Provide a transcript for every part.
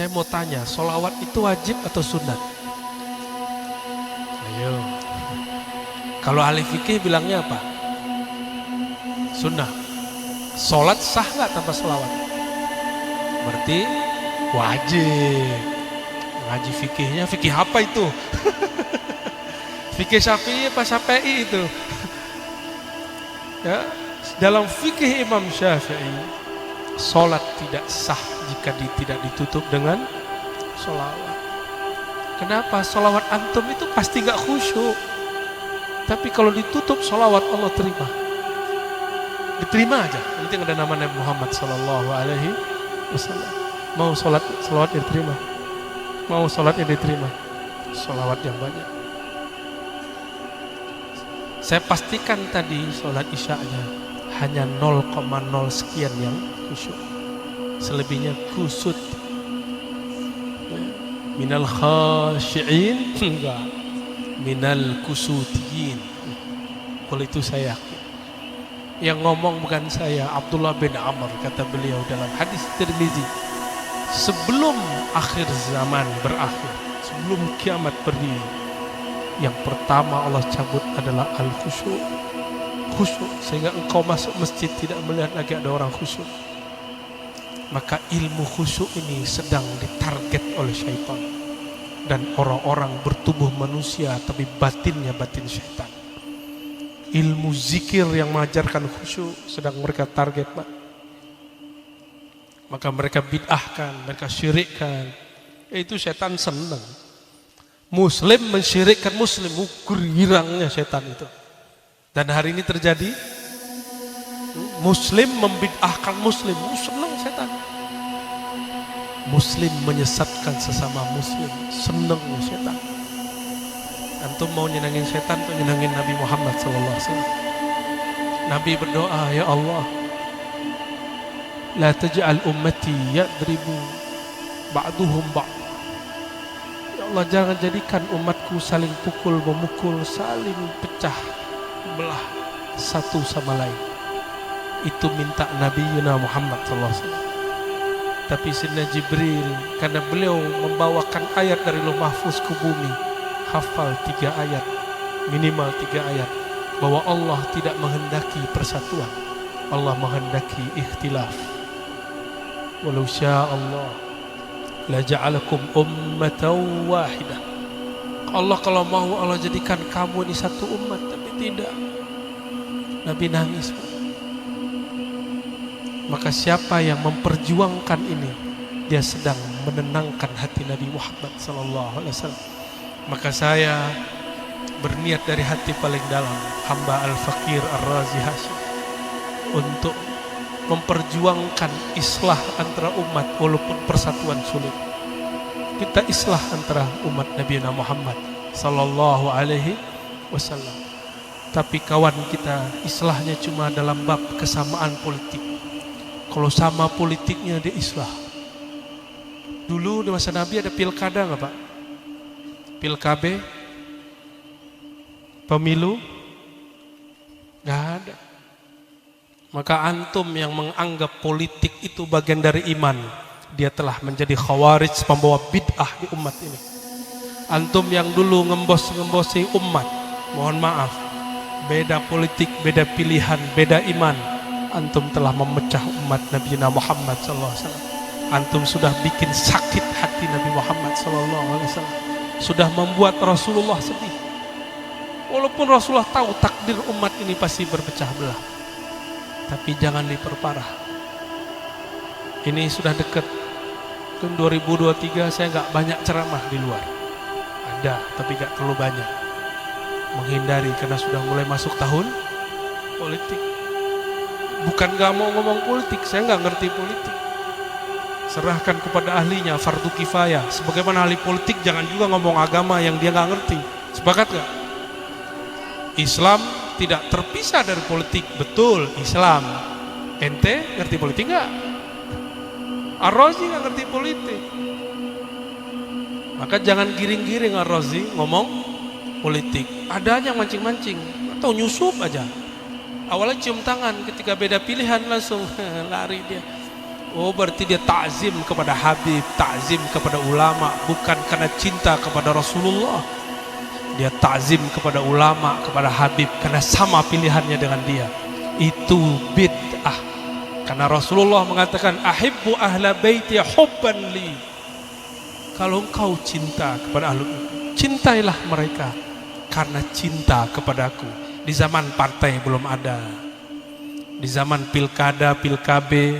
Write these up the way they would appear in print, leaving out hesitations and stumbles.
Saya mau tanya, sholawat itu wajib atau sunat? Ayo. Kalau ahli fikih bilangnya apa? Sunnah. Sholat sah nggak tanpa sholawat? Berarti wajib. Ngaji fikihnya, fikih apa itu? Fikih Syafi'i apa Syafi'i itu? Ya, dalam fikih Imam Syafi'i, sholat tidak sah jika tidak ditutup dengan sholawat. Kenapa? Sholawat antum itu pasti gak khusyuk. Tapi kalau ditutup sholawat Allah terima. Diterima aja. Yang penting ada nama Nabi Muhammad Sallallahu Alaihi Wasallam. Mau sholat, sholawat diterima. Mau sholatnya diterima. Sholawat yang banyak. Saya pastikan tadi sholat isya'nya hanya 0,0 sekian yang khusyuk. Selebihnya kusut. Minal khasyi'in, enggak. Minal kusutiyin. Kalau itu saya yakin. Yang ngomong bukan saya, Abdullah bin Amr, kata beliau dalam hadis Tirmizi. Sebelum akhir zaman berakhir, sebelum kiamat berdiri, yang pertama Allah cabut adalah al-khusyuk. Khusyuk, sehingga engkau masuk masjid tidak melihat lagi ada orang khusyuk. Maka ilmu khusyuk ini sedang ditarget oleh syaitan. Dan orang-orang bertubuh manusia tapi batinnya batin syaitan. Ilmu zikir yang mengajarkan khusyuk sedang mereka target, Pak. Maka mereka bid'ahkan, mereka syirikkan. Itu syaitan senang. Muslim mensyirikkan muslim, girangnya setan itu. Dan hari ini terjadi, muslim membid'ahkan muslim, senang setan. Muslim menyesatkan sesama muslim, senang setan. Antum mau nyenangin setan atau nyenangin Nabi Muhammad SAW? Nabi berdoa, ya Allah, la taj'al ummati yadribu ba'duhum ba'd. Allah, jangan jadikan umatku saling pukul, memukul, saling pecah belah satu sama lain. Itu minta Nabi Yuna Muhammad SAW. Tapi Sayyidina Jibril, karena beliau membawakan ayat dari Lauh Mahfuz ke bumi, hafal 3 ayat, minimal 3 ayat, bahwa Allah tidak menghendaki persatuan, Allah menghendaki ikhtilaf. Walau syaa Allah la ja'alakum ummatan wahidah. Allah kalau mau, Allah jadikan kamu ini satu umat, tapi tidak. Nabi nangis. Maka siapa yang memperjuangkan ini, dia sedang menenangkan hati Nabi Muhammad SAW. Maka saya berniat dari hati paling dalam, hamba Al-Fakir Ar-Razi Hashim, untuk memperjuangkan islah antara umat walaupun persatuan sulit. Kita islah antara umat Nabi Muhammad Sallallahu Alaihi Wasallam. Tapi kawan kita islahnya cuma dalam bab kesamaan politik. Kalau sama politiknya dia islah. Dulu di masa Nabi ada pilkada nggak Pak? Pilkabe, pemilu, nggak ada. Maka antum yang menganggap politik itu bagian dari iman, dia telah menjadi khawarij, pembawa bid'ah di umat ini. Antum yang dulu ngembos-ngembosi umat, mohon maaf, beda politik, beda pilihan, beda iman, antum telah memecah umat Nabi Muhammad SAW. Antum sudah bikin sakit hati Nabi Muhammad SAW, sudah membuat Rasulullah sedih. Walaupun Rasulullah tahu takdir umat ini pasti berpecah belah, tapi jangan diperparah. Ini sudah dekat. Tahun 2023 saya nggak banyak ceramah di luar. Ada, tapi nggak terlalu banyak. Menghindari karena sudah mulai masuk tahun politik. Bukan nggak mau ngomong politik, saya nggak ngerti politik. Serahkan kepada ahlinya, fardu kifayah. Sebagaimana ahli politik jangan juga ngomong agama yang dia nggak ngerti. Sepakat nggak? Islam tidak terpisah dari politik, betul Islam. Ente ngerti politik nggak? Ar-Razi nggak ngerti politik. Maka jangan giring-giring Ar-Razi ngomong politik. Adanya mancing-mancing atau nyusup aja. Awalnya cium tangan, ketika beda pilihan langsung lari dia. Oh, berarti dia ta'zim kepada Habib, ta'zim kepada ulama, bukan karena cinta kepada Rasulullah. Dia ta'zim kepada ulama, kepada Habib, karena sama pilihannya dengan dia. Itu bid'ah. Karena Rasulullah mengatakan, ahibbu ahla baiti hubban li. Kalau engkau cinta kepada ahlu, cintailah mereka karena cinta kepadaku. Di zaman partai belum ada. Di zaman pilkada, pilkabe,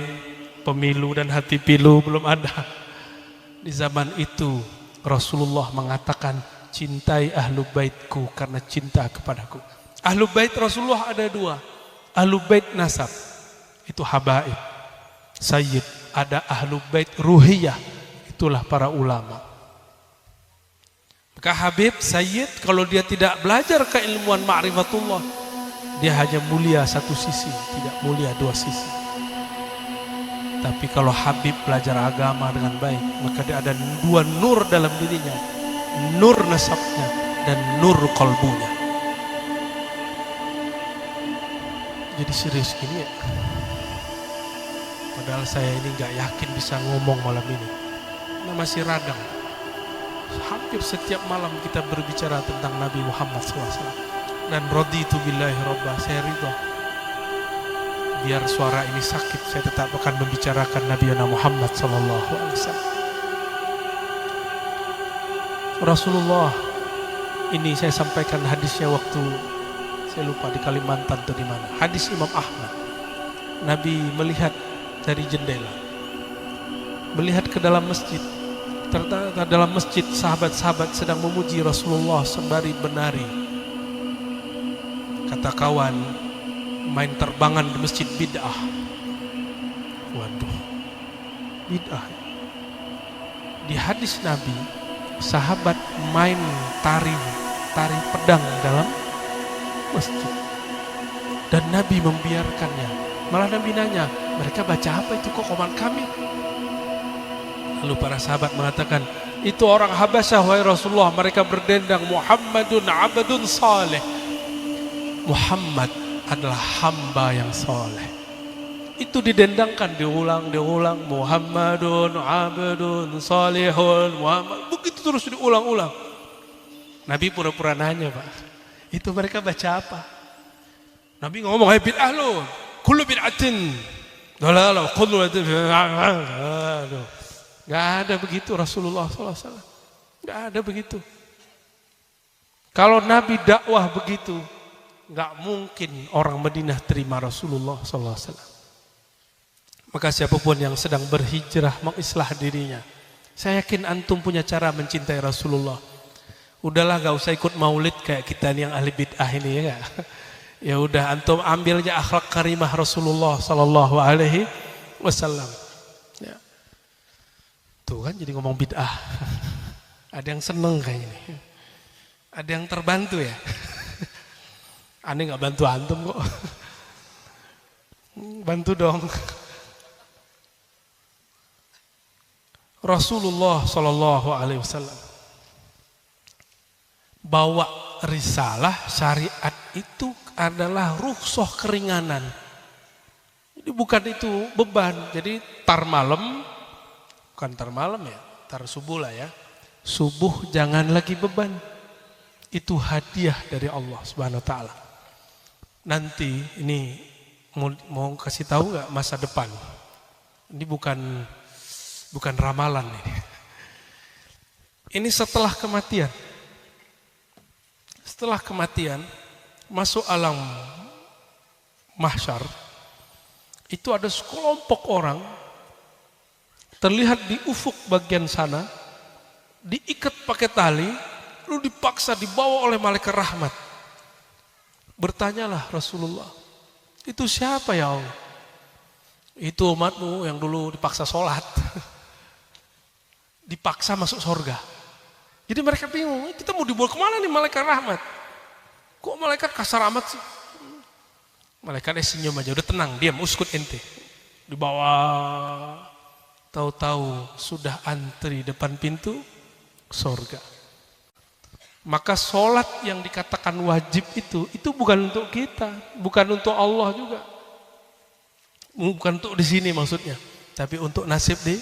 pemilu dan hati pilu belum ada. Di zaman itu Rasulullah mengatakan, cintai ahlu baitku karena cinta kepadaku. Ahlu bait Rasulullah ada dua. Ahlu bait nasab, itu habaib, sayyid. Ada ahlu bait ruhiyah, itulah para ulama. Maka Habib, sayyid, kalau dia tidak belajar keilmuan ma'rifatullah, dia hanya mulia satu sisi, tidak mulia dua sisi. Tapi kalau Habib belajar agama dengan baik, maka dia ada dua nur dalam dirinya, nur nasabnya dan nur qalbunya. Jadi serius gini ya. Padahal saya ini gak yakin bisa ngomong malam ini. Nah, masih radang. Hampir setiap malam kita berbicara tentang Nabi Muhammad SAW. Dan raditu billahi robba, saya ridho. Biar suara ini sakit, saya tetap akan membicarakan Nabi Muhammad SAW. Rasulullah, ini saya sampaikan hadisnya waktu, saya lupa di Kalimantan atau di mana. Hadis Imam Ahmad. Nabi melihat dari jendela, melihat ke dalam masjid. Ternyata dalam masjid sahabat-sahabat sedang memuji Rasulullah sembari menari. Kata kawan, main terbangan di masjid bid'ah. Waduh, bid'ah. Di hadis Nabi, sahabat main tari pedang dalam masjid. Dan Nabi membiarkannya. Malah Nabi nanya, mereka baca apa itu kok koman kami? Lalu para sahabat mengatakan, itu orang Habasyah wahai Rasulullah, mereka berdendang, Muhammadun abdun saleh. Muhammad adalah hamba yang saleh. Itu didendangkan, diulang, Muhammadun abdun salihun Muhammad. Begitu terus diulang-ulang. Nabi pura-pura nanya, Pak, itu mereka baca apa? Nabi ngomong, hai bid'ah lu, kullu bid'atin dalalah, kullu bid'atin. Gak ada begitu Rasulullah SAW. Gak ada begitu. Kalau Nabi dakwah begitu, gak mungkin orang Madinah terima Rasulullah SAW. Maka siapapun yang sedang berhijrah mengislah dirinya, saya yakin antum punya cara mencintai Rasulullah. Udahlah, gak usah ikut maulid kayak kita nih yang ahli bid'ah ini, ya gak? Ya udah, antum ambil aja akhlak karimah Rasulullah Sallallahu Alaihi Wasallam. Ya. Tuh kan jadi ngomong bid'ah. Ada yang seneng kayak ini. Ada yang terbantu ya. Aneh nggak bantu antum kok. Bantu dong. Rasulullah Sallallahu Alaihi Wasallam bawa risalah syariat itu adalah rukhsah, keringanan. Jadi bukan itu beban. Jadi tar malam, bukan tar malam ya, tar subuh lah ya. Subuh jangan lagi beban. Itu hadiah dari Allah Subhanahu wa taala. Nanti ini mau kasih tahu nggak masa depan. Ini bukan ramalan ini. Ini setelah kematian. Setelah kematian masuk alam mahsyar, itu ada sekelompok orang terlihat di ufuk bagian sana, diikat pakai tali, lalu dipaksa dibawa oleh malaikat rahmat. Bertanyalah Rasulullah, itu siapa ya Allah? Itu umatmu yang dulu dipaksa sholat, dipaksa masuk surga. Jadi mereka bingung, kita mau dibawa kemana nih malaikat rahmat? Kok malaikat kasar amat sih? Malaikatnya senyum aja, udah tenang, diam, uskut ente. Dibawa, tahu-tahu sudah antri depan pintu surga. Maka sholat yang dikatakan wajib itu bukan untuk kita, bukan untuk Allah juga. Bukan untuk di sini maksudnya. tapi untuk nasib di,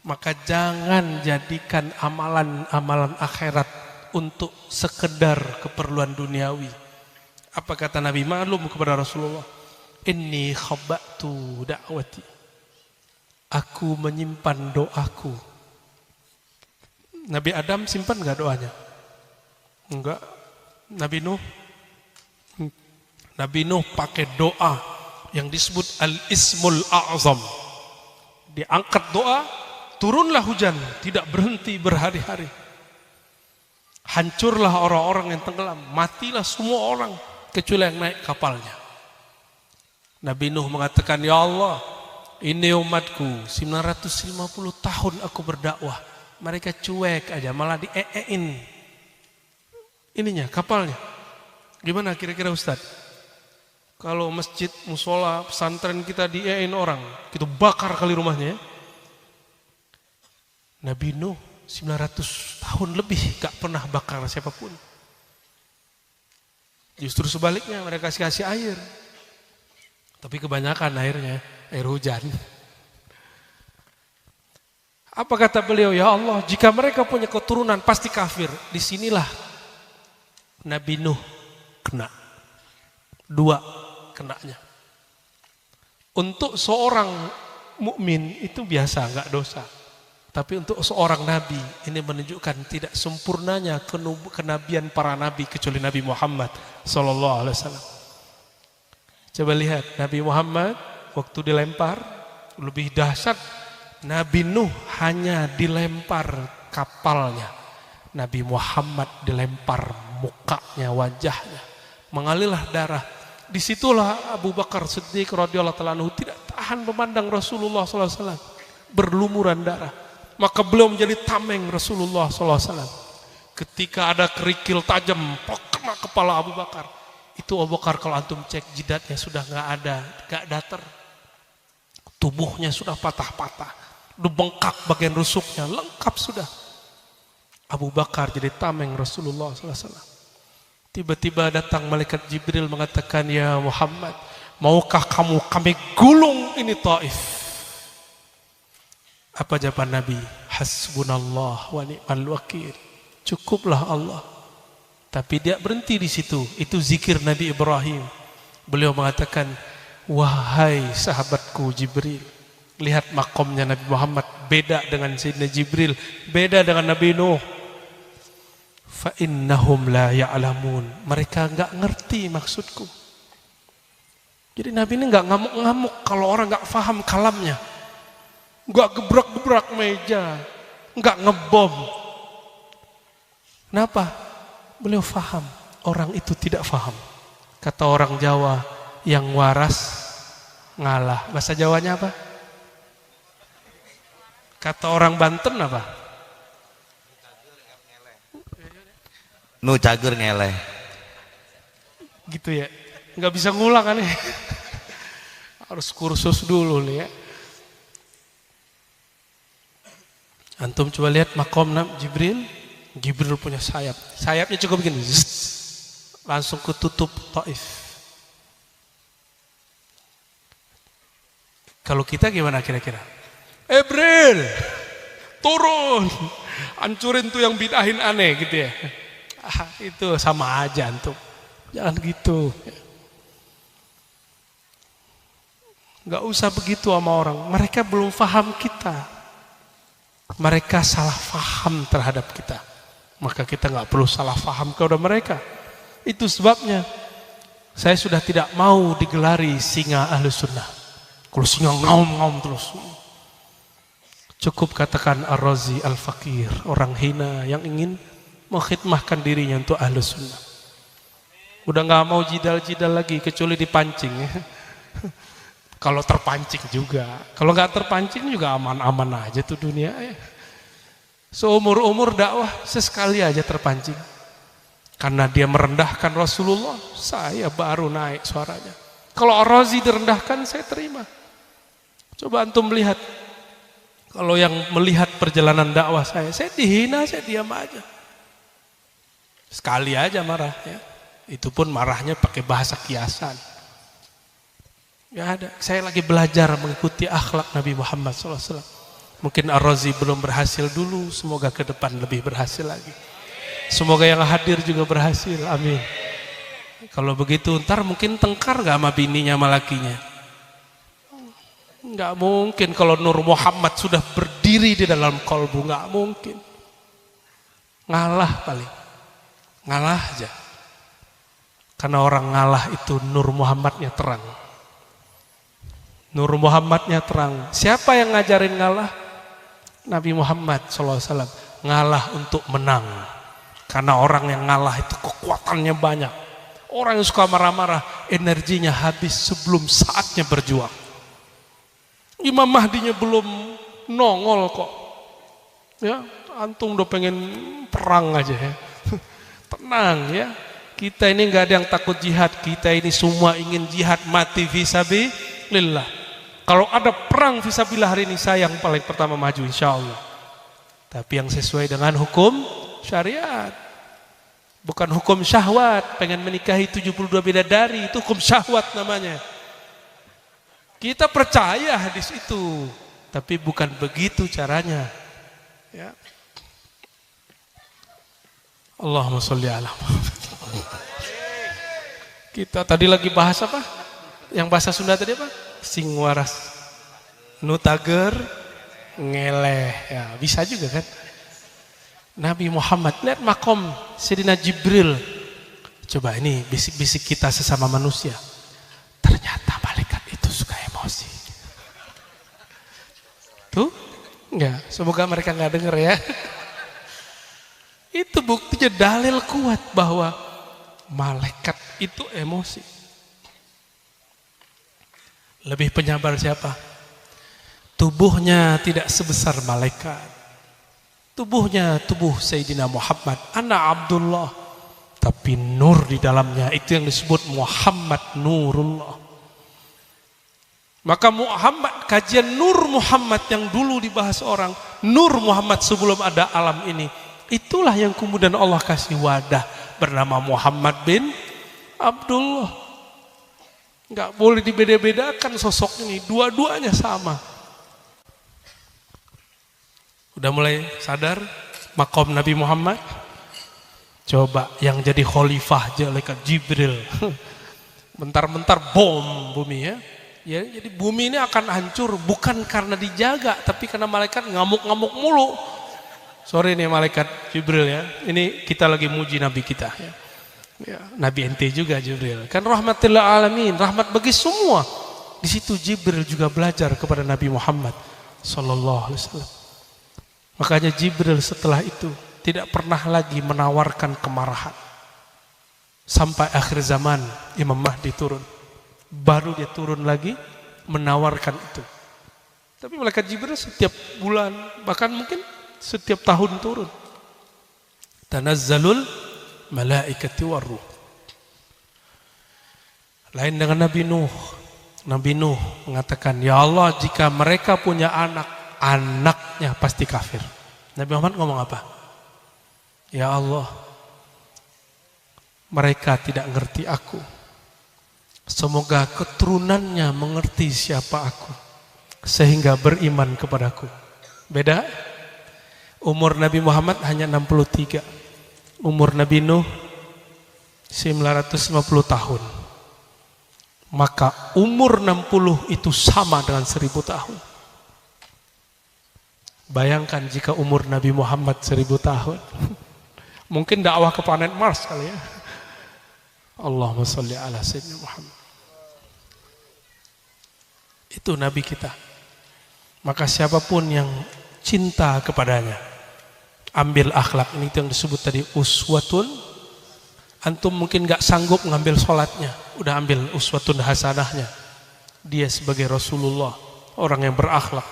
maka jangan jadikan amalan-amalan akhirat untuk sekedar keperluan duniawi. Apa kata Nabi maklum kepada Rasulullah? Inni khabbatu da'wati. Aku menyimpan doaku. Nabi Adam simpan enggak doanya? Enggak. Nabi Nuh pakai doa yang disebut Al-Ismul A'zam. Diangkat doa, turunlah hujan, tidak berhenti berhari-hari. Hancurlah orang-orang yang tenggelam, matilah semua orang kecuali yang naik kapalnya. Nabi Nuh mengatakan, ya Allah, ini umatku 950 tahun aku berdakwah, mereka cuek aja, malah dieein ininya, kapalnya. Gimana kira-kira Ustaz? Kalau masjid, musola, pesantren kita dieein orang, kita bakar kali rumahnya ya. Nabi Nuh 900 tahun lebih gak pernah bakar siapapun. Justru sebaliknya, mereka kasih air. Tapi kebanyakan airnya air hujan. Apa kata beliau? Ya Allah, jika mereka punya keturunan pasti kafir. Disinilah Nabi Nuh kena. 2 kenanya. Untuk seorang mukmin itu biasa, enggak dosa. Tapi untuk seorang nabi ini menunjukkan tidak sempurnanya kenabian para nabi kecuali Nabi Muhammad sallallahu alaihi wasallam. Coba lihat Nabi Muhammad waktu dilempar lebih dahsyat. Nabi Nuh hanya dilempar kapalnya. Nabi Muhammad dilempar mukanya, wajahnya. Mengalirlah darah. Disitulah Abu Bakar Siddiq radhiyallahu ta'ala anhu tidak tahan memandang Rasulullah sallallahu alaihi wasallam berlumuran darah. Maka beliau menjadi tameng Rasulullah sallallahu alaihi wasallam. Ketika ada kerikil tajam kena kepala Abu Bakar. Itu Abu Bakar kalau antum cek jidatnya sudah enggak ada, enggak datar. Tubuhnya sudah patah-patah. Udah bengkak bagian rusuknya, lengkap sudah. Abu Bakar jadi tameng Rasulullah sallallahu alaihi wasallam. Tiba-tiba datang malaikat Jibril mengatakan, ya Muhammad, maukah kamu kami gulung ini Taif? Apa jawaban Nabi? Hasbunallah wa ni'mal wakil. Cukuplah Allah. Tapi dia berhenti di situ. Itu zikir Nabi Ibrahim. Beliau mengatakan, wahai sahabatku Jibril, lihat makomnya Nabi Muhammad beda dengan Sayyidina Jibril, beda dengan Nabi Nuh. Fa innahum la ya'lamun. Mereka enggak ngerti maksudku. Jadi Nabi ini enggak ngamuk-ngamuk kalau orang enggak paham kalamnya. Enggak gebrak-gebrak meja, enggak ngebom. Kenapa? Beliau paham, orang itu tidak paham. Kata orang Jawa, yang waras ngalah. Bahasa Jawanya apa? Kata orang Banten apa? Nu cager ngeleh. Gitu ya. Enggak bisa ngulang kan ya. Harus kursus dulu nih ya. Antum coba lihat makom Jibril. Jibril punya sayap. Sayapnya cukup begini. Langsung ketutup Taif. Kalau kita gimana kira-kira? Jibril, turun. Hancurin tuh yang bidahin aneh gitu ya. Itu sama aja antum. Jangan gitu. Gak usah begitu sama orang. Mereka belum paham kita. Mereka salah paham terhadap kita. Maka kita gak perlu salah paham kepada mereka. Itu sebabnya saya sudah tidak mau digelari singa Ahlus Sunnah. Kalau singa ngaum-ngaum terus. Cukup katakan Ar-Razi Al-Fakir, orang hina yang ingin mengkhidmahkan dirinya untuk Ahlus Sunnah. Udah gak mau jidal-jidal lagi kecuali dipancing ya. Kalau terpancing juga. Kalau gak terpancing juga aman-aman aja tuh dunia ya. Seumur-umur dakwah sesekali aja terpancing. Karena dia merendahkan Rasulullah, saya baru naik suaranya. Kalau Ar-Razi direndahkan, saya terima. Coba antum melihat. Kalau yang melihat perjalanan dakwah saya dihina, saya diam aja. Sekali aja marah ya. Itu pun marahnya pakai bahasa kiasan. Nggak ada. Saya lagi belajar mengikuti akhlak Nabi Muhammad SAW. Mungkin Ar-Razi belum berhasil dulu, semoga ke depan lebih berhasil lagi. Semoga yang hadir juga berhasil, amin. Kalau begitu ntar mungkin tengkar gak sama bininya sama lakinya? Nggak mungkin kalau Nur Muhammad sudah berdiri di dalam kolbu, nggak mungkin. Ngalah paling, ngalah aja. Karena orang ngalah itu Nur Muhammadnya terang. Nur Muhammadnya terang. Siapa yang ngajarin ngalah? Nabi Muhammad SAW. Ngalah untuk menang. Karena orang yang ngalah itu kekuatannya banyak. Orang yang suka marah-marah, energinya habis sebelum saatnya berjuang. Imam Mahdinya belum nongol kok. Ya, antum udah pengen perang aja ya. Tenang ya. Kita ini nggak ada yang takut jihad. Kita ini semua ingin jihad mati fisabilillah. Kalau ada perang fisabilillah hari ini, saya yang paling pertama maju insya Allah. Tapi yang sesuai dengan hukum syariat. Bukan hukum syahwat. Pengen menikahi 72 bidadari, itu hukum syahwat namanya. Kita percaya hadis itu, tapi bukan begitu caranya. Ya. Allahumma sholli ala Muhammad. Kita tadi lagi bahas apa? Yang bahasa Sunda tadi apa? Sing waras, nutager, ngeleh. Ya, bisa juga kan? Nabi Muhammad, lihat makom Sayyidina Jibril. Coba ini bisik-bisik kita sesama manusia. Ternyata malaikat itu suka emosi. Tuh, enggak. Semoga mereka nggak denger ya. Itu buktinya dalil kuat bahwa malaikat itu emosi. Lebih penyabar siapa? Tubuhnya tidak sebesar malaikat. Tubuhnya tubuh Sayyidina Muhammad, anak Abdullah. Tapi nur di dalamnya, itu yang disebut Muhammad Nurullah. Maka Muhammad, kajian Nur Muhammad yang dulu dibahas orang, Nur Muhammad sebelum ada alam ini, itulah yang kemudian Allah kasih wadah bernama Muhammad bin Abdullah. Nggak boleh dibeda-bedakan sosok ini, dua-duanya sama. Udah mulai sadar makom Nabi Muhammad? Coba yang jadi khalifah malaikat Jibril. Bentar-bentar bom bumi ya. Ya, jadi bumi ini akan hancur bukan karena dijaga, tapi karena malaikat ngamuk-ngamuk mulu. Sorry nih malaikat Jibril ya. Ini kita lagi muji Nabi kita ya. Ya, Nabi ente juga Jibril. Kan rahmatil alamin, rahmat bagi semua. Di situ Jibril juga belajar kepada Nabi Muhammad sallallahu alaihi wasallam. Makanya Jibril setelah itu tidak pernah lagi menawarkan kemarahan. Sampai akhir zaman Imam Mahdi turun. Baru dia turun lagi menawarkan itu. Tapi malaikat Jibril setiap bulan, bahkan mungkin setiap tahun turun. Tanazzalul malaikati warruh. Lain dengan Nabi Nuh. Nabi Nuh mengatakan, ya Allah, jika mereka punya anak, anaknya pasti kafir. Nabi Muhammad ngomong apa? Ya Allah, mereka tidak ngerti aku. Semoga keturunannya mengerti siapa aku, sehingga beriman kepadaku. Beda? Umur Nabi Muhammad hanya 63. Umur Nabi Nuh 950 tahun. Maka umur 60 itu sama dengan 1000 tahun. Bayangkan jika umur Nabi Muhammad 1000 tahun. Mungkin dakwah ke planet Mars kali ya. Allahumma sholli ala Sayyidina Muhammad. Itu Nabi kita. Maka siapapun yang cinta kepadanya, ambil akhlak ini, itu yang disebut tadi uswatun. Antum mungkin gak sanggup ngambil sholatnya, udah ambil uswatun hasanahnya. Dia sebagai Rasulullah, orang yang berakhlak.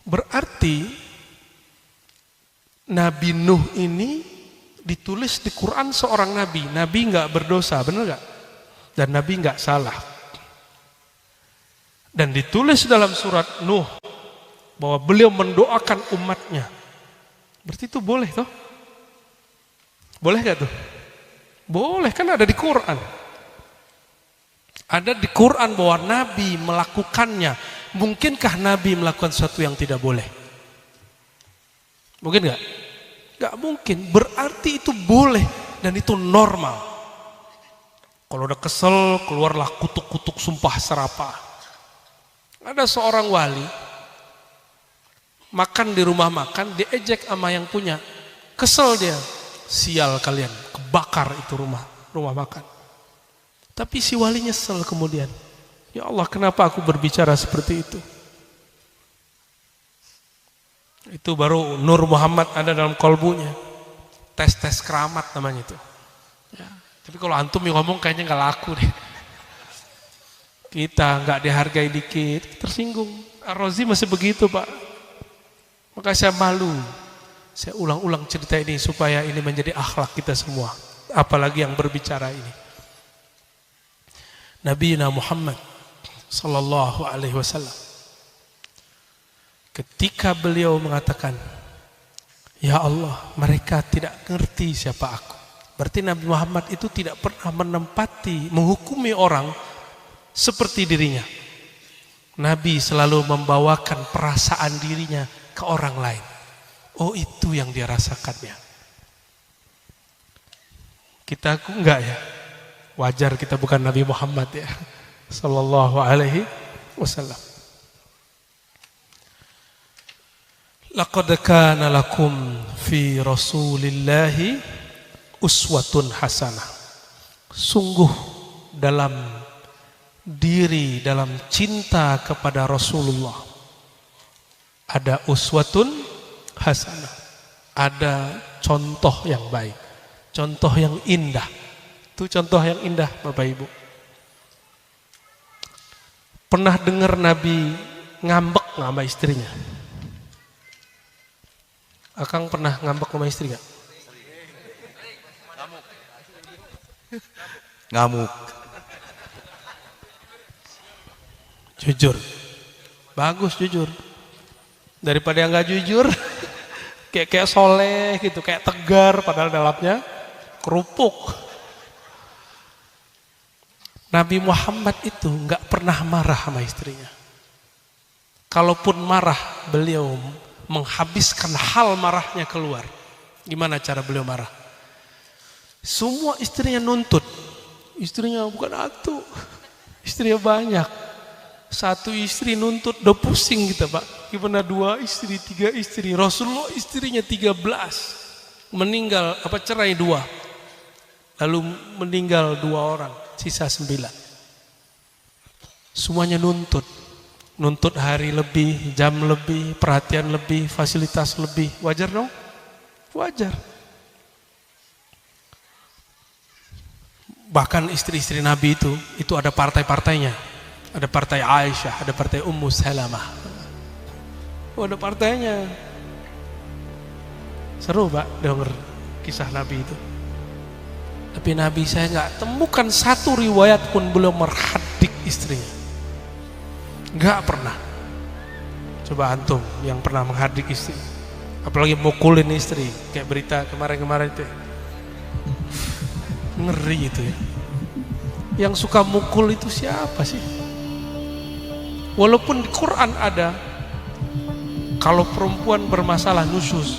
Berarti Nabi Nuh ini ditulis di Quran seorang nabi. Nabi gak berdosa, benar gak? Dan Nabi gak salah. Dan ditulis dalam surat Nuh bahwa beliau mendoakan umatnya. Berarti itu boleh toh? Boleh gak tuh? Boleh, kan ada di Quran. Ada di Quran bahwa Nabi melakukannya. Mungkinkah Nabi melakukan sesuatu yang tidak boleh? Mungkin nggak? Nggak mungkin. Berarti itu boleh dan itu normal. Kalau udah kesel, keluarlah kutuk-kutuk sumpah serapah. Ada seorang wali makan di rumah makan, diejek sama yang punya. Kesel dia. Sial kalian, kebakar itu rumah makan. Tapi si wali nyesel kemudian. Ya Allah, kenapa aku berbicara seperti itu? Itu baru Nur Muhammad ada dalam kolbunya. Tes keramat namanya itu. Ya. Tapi kalau antum yang ngomong kayaknya nggak laku deh. Kita nggak dihargai dikit, tersinggung. Ar-Razi masih begitu Pak. Maka saya malu. Saya ulang-ulang cerita ini supaya ini menjadi akhlak kita semua. Apalagi yang berbicara ini. Nabi Muhammad sallallahu alaihi wasallam. Ketika beliau mengatakan, ya Allah, mereka tidak ngerti siapa aku. Berarti Nabi Muhammad itu tidak pernah menempati, menghukumi orang seperti dirinya. Nabi selalu membawakan perasaan dirinya ke orang lain. Oh, itu yang dia rasakannya. Kita enggak ya? Wajar kita bukan Nabi Muhammad ya. Sallallahu alaihi wasallam. Laqad kana lakum fi Rasulillahi uswatun hasanah. Sungguh dalam diri, dalam cinta kepada Rasulullah ada uswatun hasanah. Ada contoh yang baik, contoh yang indah. Itu contoh yang indah Bapak Ibu. Pernah dengar Nabi ngambek nggak sama istrinya? Akang pernah ngambek sama istri nggak? Ngamuk. Jujur. Bagus jujur. Daripada yang nggak jujur, kayak soleh gitu, kayak tegar padahal dalamnya kerupuk. Nabi Muhammad itu nggak pernah marah sama istrinya. Kalaupun marah, beliau menghabiskan hal marahnya keluar. Gimana cara beliau marah? Semua istrinya nuntut. Istrinya bukan satu, istrinya banyak. Satu istri nuntut, udah pusing kita Pak. Gimana 2 istri, 3 istri. Rasulullah istrinya 13. Meninggal, cerai 2. Lalu meninggal 2 orang. Sisa 9. Semuanya nuntut. Nuntut hari lebih, jam lebih, perhatian lebih, fasilitas lebih. Wajar dong? Wajar. Bahkan istri-istri Nabi itu ada partai-partainya. Ada partai Aisyah, ada partai Ummu Salamah. Ada partainya. Seru Pak denger kisah Nabi itu. Tapi Nabi saya nggak temukan satu riwayat pun beliau merhadik istrinya. Nggak pernah. Coba antum yang pernah menghadik istri, apalagi mukulin istri, kayak berita kemarin-kemarin itu. Ngeri itu ya. Yang suka mukul itu siapa sih? Walaupun di Quran ada, kalau perempuan bermasalah nusyuz,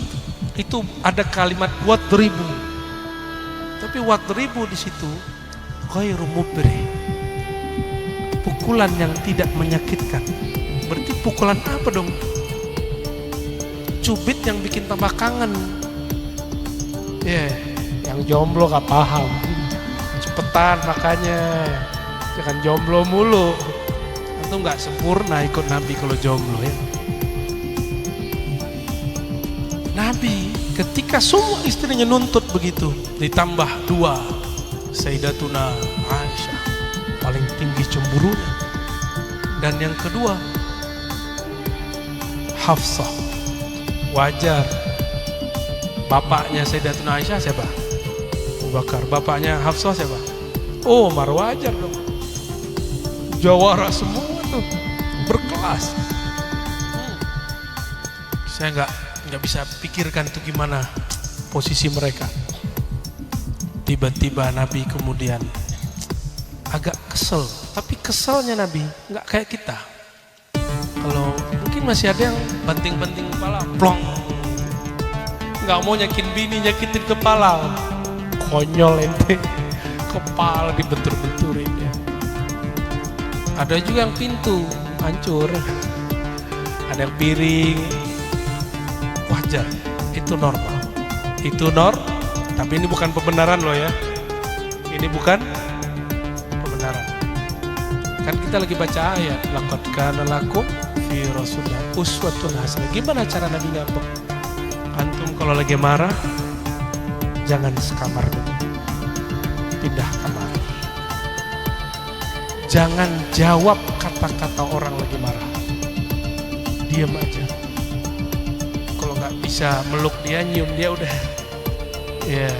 itu ada kalimat wadribu. Tapi wadribu di situ ghairu mubrih. Pukulan yang tidak menyakitkan. Berarti pukulan apa dong? Cubit yang bikin tambah kangen. Yang jomblo gak paham. Cepetan makanya, jangan jomblo mulu. Itu gak sempurna ikut Nabi kalau jomblo ya. Nabi ketika semua istrinya nuntut begitu, ditambah 2, Sayyidatuna Aisyah paling tinggi cemburunya, dan yang kedua Hafsah. Wajar. Bapaknya Sayyidatuna Aisyah siapa? Abu Bakar. Bapaknya Hafsah siapa? Umar. Wajar dong. Jawara semua tuh, berkelas. Saya nggak bisa pikirkan itu gimana posisi mereka. Tiba-tiba Nabi kemudian agak kesel. Tapi keselnya Nabi nggak kayak kita. Kalau mungkin masih ada yang banting-banting kepala, plong. Nggak mau nyakitin bini, nyakitin kepala. Konyol ente, kepala dibentur-benturin ya. Ada juga yang pintu hancur, ada yang piring. Wajar, itu normal. Tapi ini bukan pembenaran loh ya. Ini bukan pembenaran. Kan kita lagi baca ayat, laqad kana lakum fi rasulillah uswatun hasanah. Gimana cara Nabi ngambek? Antum kalau lagi marah, jangan sekamar dulu. Pindah kamar. Jangan jawab kata-kata orang lagi marah. Diam aja. Kalau nggak bisa meluk dia, nyium dia, udah. Ya,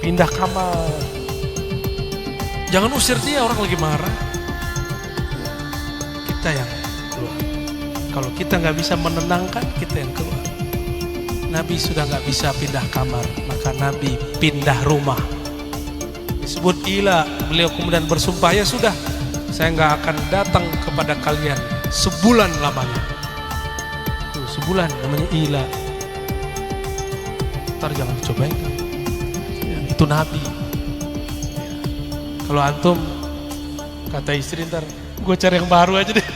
pindah kamar. Jangan usir dia, orang lagi marah. Kita yang keluar. Kalau kita nggak bisa menenangkan, kita yang keluar. Nabi sudah nggak bisa pindah kamar, maka Nabi pindah rumah. Disebut ila, beliau kemudian bersumpah, ya sudah, saya nggak akan datang kepada kalian sebulan lamanya. Tuh, sebulan namanya ila. Ntar jangan dicobain kan. Ya, itu Nabi. Ya. Kalau antum kata istri, ntar gue cari yang baru aja deh.